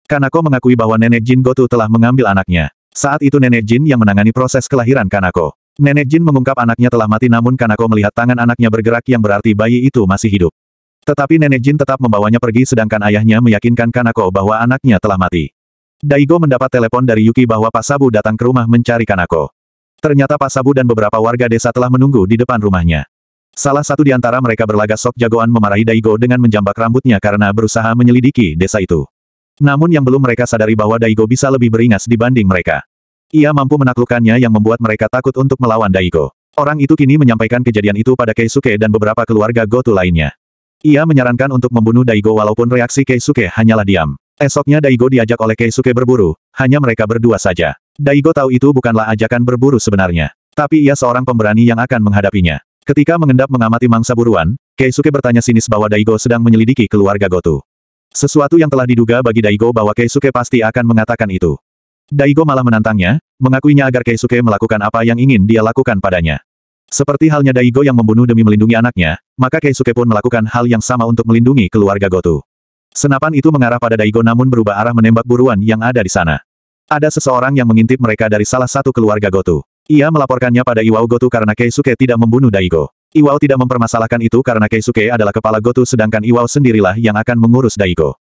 Kanako mengakui bahwa Nenek Jin Goto telah mengambil anaknya. Saat itu Nenek Jin yang menangani proses kelahiran Kanako. Nenek Jin mengungkap anaknya telah mati namun Kanako melihat tangan anaknya bergerak yang berarti bayi itu masih hidup. Tetapi Nenek Jin tetap membawanya pergi sedangkan ayahnya meyakinkan Kanako bahwa anaknya telah mati. Daigo mendapat telepon dari Yuki bahwa Pak Sabu datang ke rumah mencari Kanako. Ternyata Pak Sabu dan beberapa warga desa telah menunggu di depan rumahnya. Salah satu di antara mereka berlagak sok jagoan memarahi Daigo dengan menjambak rambutnya karena berusaha menyelidiki desa itu. Namun yang belum mereka sadari bahwa Daigo bisa lebih beringas dibanding mereka. Ia mampu menaklukkannya yang membuat mereka takut untuk melawan Daigo. Orang itu kini menyampaikan kejadian itu pada Keisuke dan beberapa keluarga Goto lainnya. Ia menyarankan untuk membunuh Daigo walaupun reaksi Keisuke hanyalah diam. Esoknya Daigo diajak oleh Keisuke berburu, hanya mereka berdua saja. Daigo tahu itu bukanlah ajakan berburu sebenarnya. Tapi ia seorang pemberani yang akan menghadapinya. Ketika mengendap mengamati mangsa buruan, Keisuke bertanya sinis bahwa Daigo sedang menyelidiki keluarga Goto. Sesuatu yang telah diduga bagi Daigo bahwa Keisuke pasti akan mengatakan itu. Daigo malah menantangnya, mengakuinya agar Keisuke melakukan apa yang ingin dia lakukan padanya. Seperti halnya Daigo yang membunuh demi melindungi anaknya, maka Keisuke pun melakukan hal yang sama untuk melindungi keluarga Goto. Senapan itu mengarah pada Daigo namun berubah arah menembak buruan yang ada di sana. Ada seseorang yang mengintip mereka dari salah satu keluarga Goto. Ia melaporkannya pada Iwao Goto karena Keisuke tidak membunuh Daigo. Iwao tidak mempermasalahkan itu karena Keisuke adalah kepala Goto sedangkan Iwao sendirilah yang akan mengurus Daigo.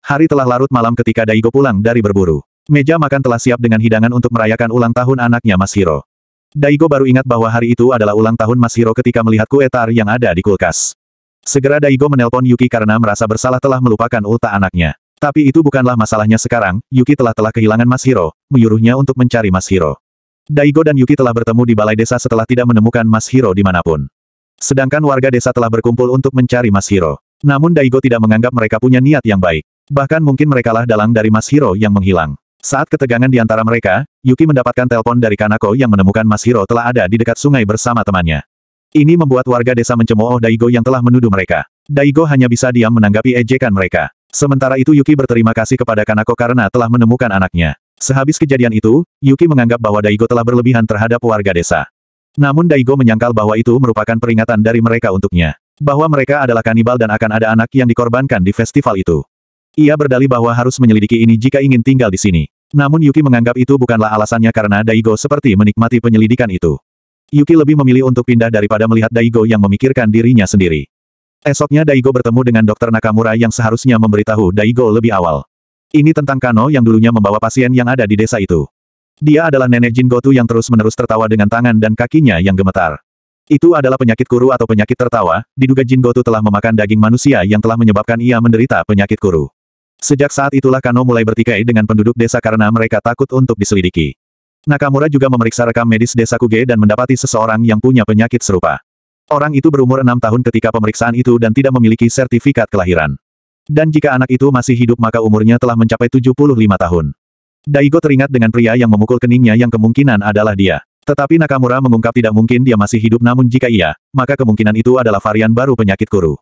Hari telah larut malam ketika Daigo pulang dari berburu. Meja makan telah siap dengan hidangan untuk merayakan ulang tahun anaknya Mas Hiro. Daigo baru ingat bahwa hari itu adalah ulang tahun Mas Hiro ketika melihat kue tar yang ada di kulkas. Segera Daigo menelpon Yuki karena merasa bersalah telah melupakan ulta anaknya. Tapi itu bukanlah masalahnya sekarang, Yuki telah kehilangan Mas Hiro, menyuruhnya untuk mencari Mas Hiro. Daigo dan Yuki telah bertemu di balai desa setelah tidak menemukan Mas Hiro dimanapun. Sedangkan warga desa telah berkumpul untuk mencari Mas Hiro. Namun Daigo tidak menganggap mereka punya niat yang baik. Bahkan mungkin merekalah dalang dari Mas Hiro yang menghilang. Saat ketegangan di antara mereka, Yuki mendapatkan telepon dari Kanako yang menemukan Mas Hiro telah ada di dekat sungai bersama temannya. Ini membuat warga desa mencemooh Daigo yang telah menuduh mereka. Daigo hanya bisa diam menanggapi ejekan mereka. Sementara itu Yuki berterima kasih kepada Kanako karena telah menemukan anaknya. Sehabis kejadian itu, Yuki menganggap bahwa Daigo telah berlebihan terhadap warga desa. Namun Daigo menyangkal bahwa itu merupakan peringatan dari mereka untuknya. Bahwa mereka adalah kanibal dan akan ada anak yang dikorbankan di festival itu. Ia berdalih bahwa harus menyelidiki ini jika ingin tinggal di sini. Namun Yuki menganggap itu bukanlah alasannya karena Daigo seperti menikmati penyelidikan itu. Yuki lebih memilih untuk pindah daripada melihat Daigo yang memikirkan dirinya sendiri. Esoknya Daigo bertemu dengan Dr. Nakamura yang seharusnya memberitahu Daigo lebih awal. Ini tentang Kano yang dulunya membawa pasien yang ada di desa itu. Dia adalah Nenek Jin Goto yang terus-menerus tertawa dengan tangan dan kakinya yang gemetar. Itu adalah penyakit kuru atau penyakit tertawa, diduga Jin Goto telah memakan daging manusia yang telah menyebabkan ia menderita penyakit kuru. Sejak saat itulah Kano mulai bertikai dengan penduduk desa karena mereka takut untuk diselidiki. Nakamura juga memeriksa rekam medis desa Kuge dan mendapati seseorang yang punya penyakit serupa. Orang itu berumur 6 tahun ketika pemeriksaan itu dan tidak memiliki sertifikat kelahiran. Dan jika anak itu masih hidup maka umurnya telah mencapai 75 tahun. Daigo teringat dengan pria yang memukul keningnya yang kemungkinan adalah dia. Tetapi Nakamura mengungkap tidak mungkin dia masih hidup namun jika iya, maka kemungkinan itu adalah varian baru penyakit kuru.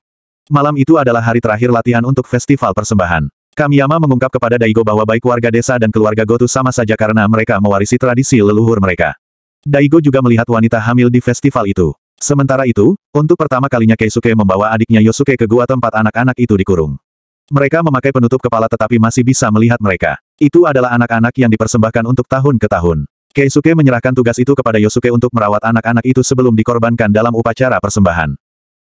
Malam itu adalah hari terakhir latihan untuk festival persembahan. Kamiyama mengungkap kepada Daigo bahwa baik warga desa dan keluarga Goto sama saja karena mereka mewarisi tradisi leluhur mereka. Daigo juga melihat wanita hamil di festival itu. Sementara itu, untuk pertama kalinya Keisuke membawa adiknya Yosuke ke gua tempat anak-anak itu dikurung. Mereka memakai penutup kepala tetapi masih bisa melihat mereka. Itu adalah anak-anak yang dipersembahkan untuk tahun ke tahun. Keisuke menyerahkan tugas itu kepada Yosuke untuk merawat anak-anak itu sebelum dikorbankan dalam upacara persembahan.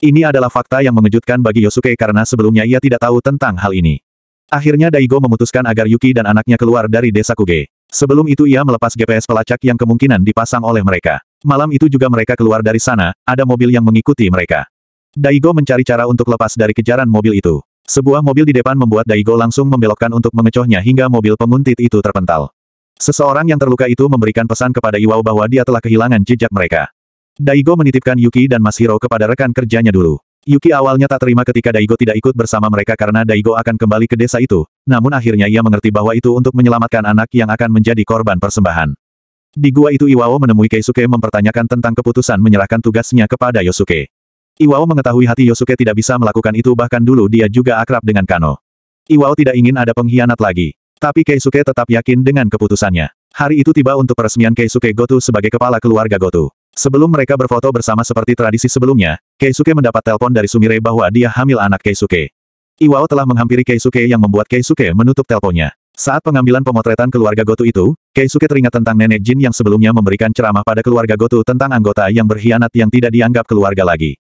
Ini adalah fakta yang mengejutkan bagi Yosuke karena sebelumnya ia tidak tahu tentang hal ini. Akhirnya Daigo memutuskan agar Yuki dan anaknya keluar dari desa Kuge. Sebelum itu ia melepas GPS pelacak yang kemungkinan dipasang oleh mereka. Malam itu juga mereka keluar dari sana, ada mobil yang mengikuti mereka. Daigo mencari cara untuk lepas dari kejaran mobil itu. Sebuah mobil di depan membuat Daigo langsung membelokkan untuk mengecohnya hingga mobil penguntit itu terpental. Seseorang yang terluka itu memberikan pesan kepada Iwao bahwa dia telah kehilangan jejak mereka. Daigo menitipkan Yuki dan Mas Hiro kepada rekan kerjanya dulu. Yuki awalnya tak terima ketika Daigo tidak ikut bersama mereka karena Daigo akan kembali ke desa itu, namun akhirnya ia mengerti bahwa itu untuk menyelamatkan anak yang akan menjadi korban persembahan. Di gua itu Iwao menemui Keisuke mempertanyakan tentang keputusan menyerahkan tugasnya kepada Yosuke. Iwao mengetahui hati Yosuke tidak bisa melakukan itu bahkan dulu dia juga akrab dengan Kano. Iwao tidak ingin ada pengkhianat lagi. Tapi Keisuke tetap yakin dengan keputusannya. Hari itu tiba untuk peresmian Keisuke Goto sebagai kepala keluarga Goto. Sebelum mereka berfoto bersama seperti tradisi sebelumnya, Keisuke mendapat telepon dari Sumire bahwa dia hamil anak Keisuke. Iwao telah menghampiri Keisuke yang membuat Keisuke menutup teleponnya. Saat pengambilan pemotretan keluarga Goto itu, Keisuke teringat tentang Nenek Jin yang sebelumnya memberikan ceramah pada keluarga Goto tentang anggota yang berkhianat yang tidak dianggap keluarga lagi.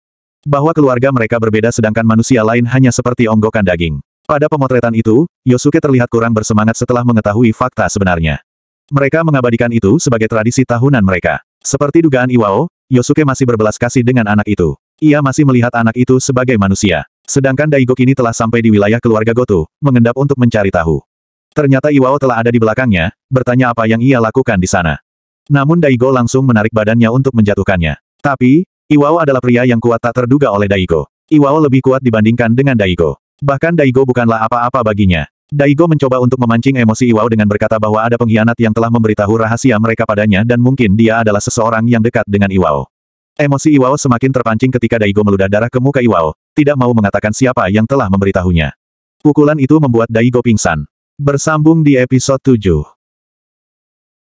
Bahwa keluarga mereka berbeda sedangkan manusia lain hanya seperti onggokan daging. Pada pemotretan itu, Yosuke terlihat kurang bersemangat setelah mengetahui fakta sebenarnya. Mereka mengabadikan itu sebagai tradisi tahunan mereka. Seperti dugaan Iwao, Yosuke masih berbelas kasih dengan anak itu. Ia masih melihat anak itu sebagai manusia. Sedangkan Daigo kini telah sampai di wilayah keluarga Goto, mengendap untuk mencari tahu. Ternyata Iwao telah ada di belakangnya, bertanya apa yang ia lakukan di sana. Namun Daigo langsung menarik badannya untuk menjatuhkannya. Tapi, Iwao adalah pria yang kuat tak terduga oleh Daigo. Iwao lebih kuat dibandingkan dengan Daigo. Bahkan Daigo bukanlah apa-apa baginya. Daigo mencoba untuk memancing emosi Iwao dengan berkata bahwa ada pengkhianat yang telah memberitahu rahasia mereka padanya dan mungkin dia adalah seseorang yang dekat dengan Iwao. Emosi Iwao semakin terpancing ketika Daigo meludah darah ke muka Iwao, tidak mau mengatakan siapa yang telah memberitahunya. Pukulan itu membuat Daigo pingsan. Bersambung di episode 7.